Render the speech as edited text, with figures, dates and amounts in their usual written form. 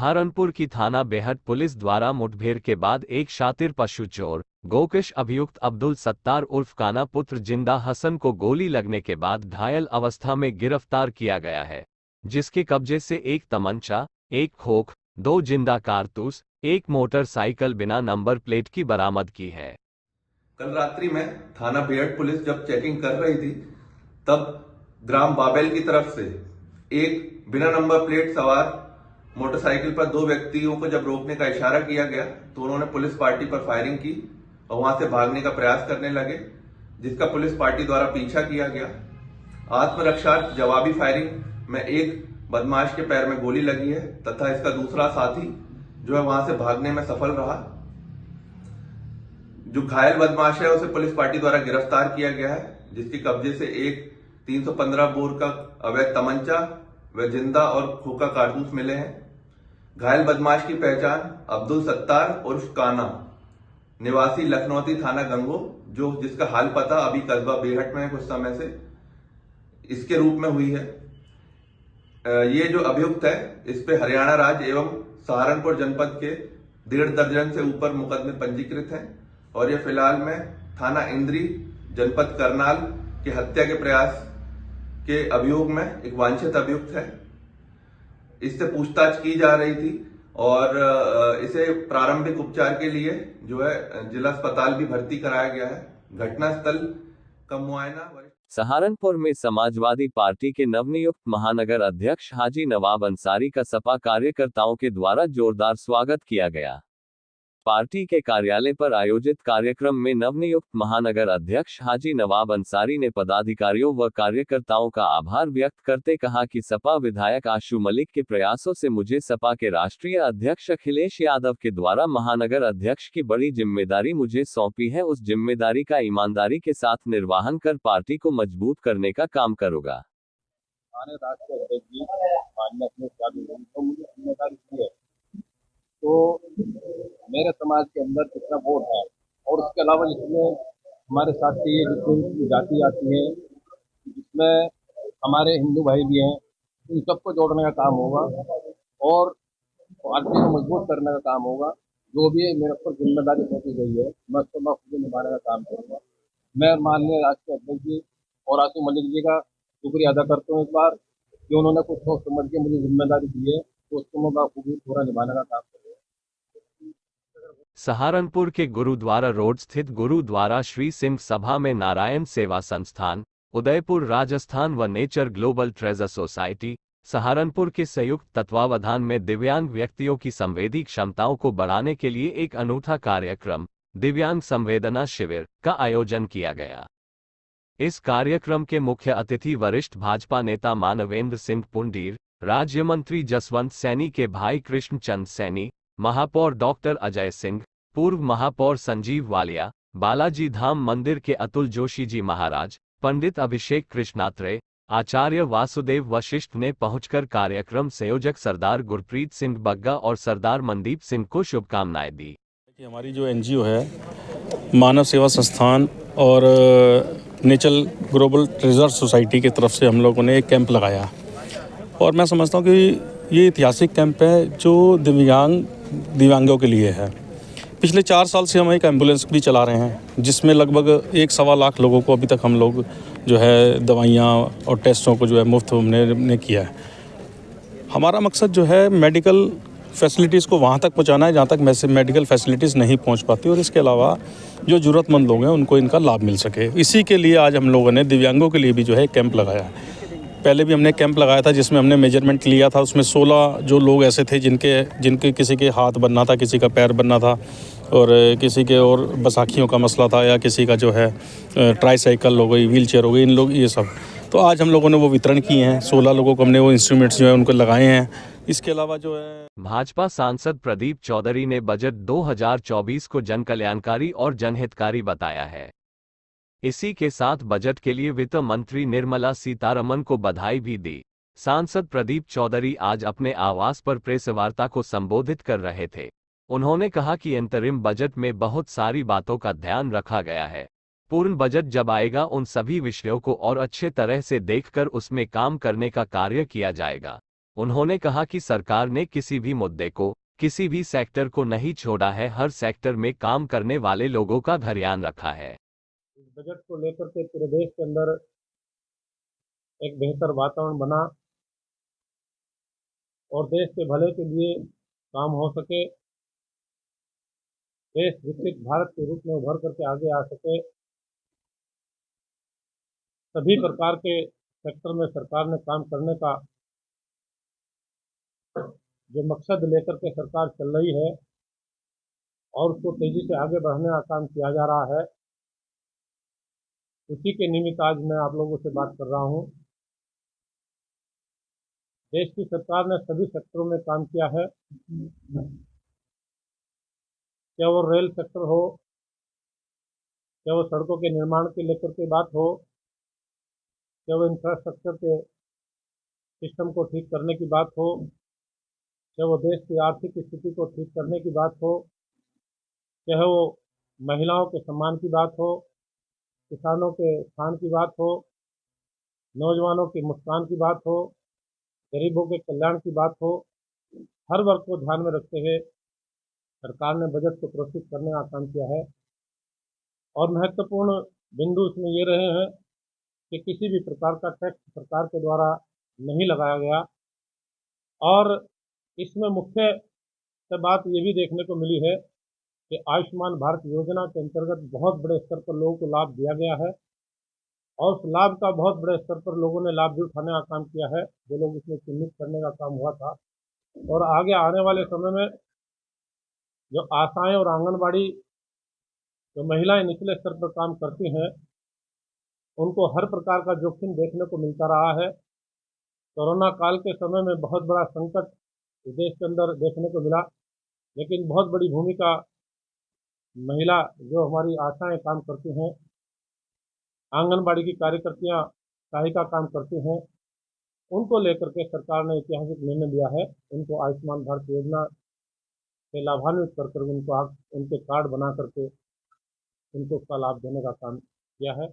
सहारनपुर की थाना बेहट पुलिस द्वारा मुठभेड़ के बाद एक शातिर पशु चोर गोकश अभियुक्त अब्दुल सत्तार उर्फ काना पुत्र जिंदा हसन को गोली लगने के बाद घायल अवस्था में गिरफ्तार किया गया है, जिसके कब्जे से एक तमंचा, एक खोख, 2 जिंदा कारतूस, एक मोटरसाइकिल बिना नंबर प्लेट की बरामद की है। कल रात्रि में थाना बेहट पुलिस जब चेकिंग कर रही थी, तब ग्राम बाबेल की तरफ से एक बिना नंबर प्लेट सवार मोटरसाइकिल पर 2 व्यक्तियों को जब रोकने का इशारा किया गया तो उन्होंने पुलिस पार्टी पर फायरिंग की और वहां से भागने का प्रयास करने लगे, जिसका पुलिस पार्टी द्वारा पीछा किया गया। आत्मरक्षार्थ जवाबी फायरिंग में एक बदमाश के पैर में गोली लगी है तथा इसका दूसरा साथी जो है वहां से भागने में सफल रहा। जो घायल बदमाश है उसे पुलिस पार्टी द्वारा गिरफ्तार किया गया है, जिसके कब्जे से एक 315 बोर का अवैध तमंचा व जिंदा और खोखा कारतूस मिले हैं। घायल बदमाश की पहचान अब्दुल सत्तार उर्फ काना निवासी लखनौती थाना गंगो, जो जिसका हाल पता अभी कस्बा बेहट में कुछ समय से इसके रूप में हुई है। ये जो अभियुक्त है इस पे हरियाणा राज्य एवं सहारनपुर जनपद के 1.5 दर्जन से ऊपर मुकदमे पंजीकृत हैं और ये फिलहाल में थाना इंद्री जनपद करनाल के हत्या के प्रयास के अभियोग में एक वांछित अभियुक्त है। इससे पूछताछ की जा रही थी और इसे प्रारंभिक उपचार के लिए जो है जिला अस्पताल भी भर्ती कराया गया है। घटनास्थल का मुआयना सहारनपुर में समाजवादी पार्टी के नवनियुक्त महानगर अध्यक्ष हाजी नवाब अंसारी का सपा कार्यकर्ताओं के द्वारा जोरदार स्वागत किया गया। पार्टी के कार्यालय पर आयोजित कार्यक्रम में नवनियुक्त महानगर अध्यक्ष हाजी नवाब अंसारी ने पदाधिकारियों व कार्यकर्ताओं का आभार व्यक्त करते कहा कि सपा विधायक आशु मलिक के प्रयासों से मुझे सपा के राष्ट्रीय अध्यक्ष अखिलेश यादव के द्वारा महानगर अध्यक्ष की बड़ी जिम्मेदारी मुझे सौंपी है। उस जिम्मेदारी का ईमानदारी के साथ निर्वहन कर पार्टी को मजबूत करने का काम करूंगा। तो मेरे समाज के अंदर कितना वोट है और उसके अलावा जिसमें हमारे साथ की जितनी जाति आती है, जिसमें हमारे हिंदू भाई भी हैं, इन सबको जोड़ने का काम होगा और पार्टी को मजबूत करने का काम होगा। जो भी मेरे ऊपर जिम्मेदारी सौंपी गई है मैं उसको बखूबी निभाने का काम करूँगा। मैं माननीय राष्ट्रीय अध्यक्ष जी और आशु मलिक जी का शुक्रिया अदा करता हूँ इस बार कि उन्होंने कुछ सोच समझ के मुझे जिम्मेदारी दी है, तो उसको मैं बखूबी पूरा निभाने का काम करूँगा। सहारनपुर के गुरुद्वारा रोड स्थित गुरुद्वारा श्री सिंह सभा में नारायण सेवा संस्थान, उदयपुर राजस्थान व nature global treasure society Saharanpur के संयुक्त तत्वावधान में दिव्यांग व्यक्तियों की संवेदी क्षमताओं को बढ़ाने के लिए एक अनूठा कार्यक्रम दिव्यांग संवेदना शिविर का आयोजन किया गया। इस कार्यक्रम के मुख्य अतिथि वरिष्ठ भाजपा नेता मानवेंद्र सिंह पुंडीर, राज्य मंत्री जसवंत सैनी के भाई कृष्ण चंद सैनी, महापौर डॉक्टर अजय सिंह, पूर्व महापौर संजीव वालिया, बालाजी धाम मंदिर के अतुल जोशी जी महाराज, पंडित अभिषेक कृष्णात्रे, आचार्य वासुदेव वशिष्ठ ने पहुंचकर कार्यक्रम संयोजक सरदार गुरप्रीत सिंह बग्गा और सरदार मनदीप सिंह को शुभकामनाएं दी। हमारी जो एनजीओ है मानव सेवा संस्थान और नेचर ग्लोबल ट्रेजर सोसाइटी की तरफ से हम लोगों ने एक कैंप लगाया और मैं समझता हूँ कि ये ऐतिहासिक कैंप है जो दिव्यांगों के लिए है। पिछले 4 साल से हम एक एम्बुलेंस भी चला रहे हैं जिसमें लगभग 1-1.25 लाख लोगों को अभी तक हम लोग जो है दवाइयाँ और टेस्टों को जो है मुफ्त हमने किया है। हमारा मकसद जो है मेडिकल फैसिलिटीज़ को वहाँ तक पहुँचाना है जहाँ तक मेडिकल फैसिलिटीज़ नहीं पहुँच पाती और इसके अलावा जो ज़रूरतमंद लोग हैं उनको इनका लाभ मिल सके। इसी के लिए आज हम लोगों ने दिव्यांगों के लिए भी जो है कैंप लगाया है। पहले भी हमने कैंप लगाया था जिसमें हमने मेजरमेंट लिया था। उसमें 16 जो लोग ऐसे थे जिनके किसी के हाथ बनना था, किसी का पैर बनना था और किसी के और बैसाखियों का मसला था या किसी का जो है ट्राईसाइकिल हो गई, व्हीलचेयर हो गई, इन लोग ये सब। तो आज हम लोगों ने वो वितरण किए हैं। 16 लोगों को हमने वो इंस्ट्रूमेंट्स जो है उनको लगाए हैं। इसके अलावा जो है भाजपा सांसद प्रदीप चौधरी ने बजट 2024 को जनकल्याणकारी और जनहितकारी बताया है। इसी के साथ बजट के लिए वित्त मंत्री निर्मला सीतारमण को बधाई भी दी। सांसद प्रदीप चौधरी आज अपने आवास पर प्रेस वार्ता को संबोधित कर रहे थे। उन्होंने कहा कि अंतरिम बजट में बहुत सारी बातों का ध्यान रखा गया है। पूर्ण बजट जब आएगा उन सभी विषयों को और अच्छे तरह से देखकर उसमें काम करने का कार्य किया जाएगा। उन्होंने कहा कि सरकार ने किसी भी मुद्दे को, किसी भी सेक्टर को नहीं छोड़ा है, हर सेक्टर में काम करने वाले लोगों का ध्यान रखा है। इस बजट को लेकर के पूरे देश के अंदर एक बेहतर वातावरण बना और देश के भले के लिए काम हो सके, देश विकसित भारत के रूप में उभर करके आगे आ सके, सभी प्रकार के सेक्टर में सरकार ने काम करने का जो मकसद लेकर के सरकार चल रही है और उसको तेजी से आगे बढ़ाने का काम किया जा रहा है, उसी के निमित्त आज मैं आप लोगों से बात कर रहा हूँ। देश की सरकार ने सभी सेक्टरों में काम किया है, चाहे वो रेल सेक्टर हो, चाहे वो सड़कों के निर्माण के लेकर के बात हो, चाहे वो इंफ्रास्ट्रक्चर के सिस्टम को ठीक करने की बात हो, चाहे वो देश की आर्थिक स्थिति को ठीक करने की बात हो, चाहे वो महिलाओं के सम्मान की बात हो, किसानों के स्थान की बात हो, नौजवानों की मुस्कान की बात हो, गरीबों के कल्याण की बात हो, हर वर्ग को ध्यान में रखते हुए सरकार ने बजट को प्रस्तुत करने का काम किया है। और महत्वपूर्ण बिंदु इसमें ये रहे हैं कि किसी भी प्रकार का टैक्स सरकार के द्वारा नहीं लगाया गया और इसमें मुख्य से बात ये भी देखने को मिली है कि आयुष्मान भारत योजना के अंतर्गत बहुत बड़े स्तर पर लोगों को लाभ दिया गया है और उस लाभ का बहुत बड़े स्तर पर लोगों ने लाभ भी उठाने का काम किया है, जो लोग इसमें चिन्हित करने का काम हुआ था। और आगे आने वाले समय में जो आशाएं और आंगनबाड़ी जो महिलाएं निचले स्तर पर काम करती हैं, उनको हर प्रकार का जोखिम देखने को मिलता रहा है। कोरोना काल के समय में बहुत बड़ा संकट इस देश के अंदर देखने को मिला, लेकिन बहुत बड़ी भूमिका महिला जो हमारी आशाएं काम करती हैं, आंगनबाड़ी की कार्यकर्तियां सहायिका काम करती हैं, उनको लेकर के सरकार ने ऐतिहासिक निर्णय लिया है। उनको आयुष्मान भारत योजना से लाभान्वित कर उनको उनके कार्ड बना करके उनको उसका लाभ देने का काम किया है।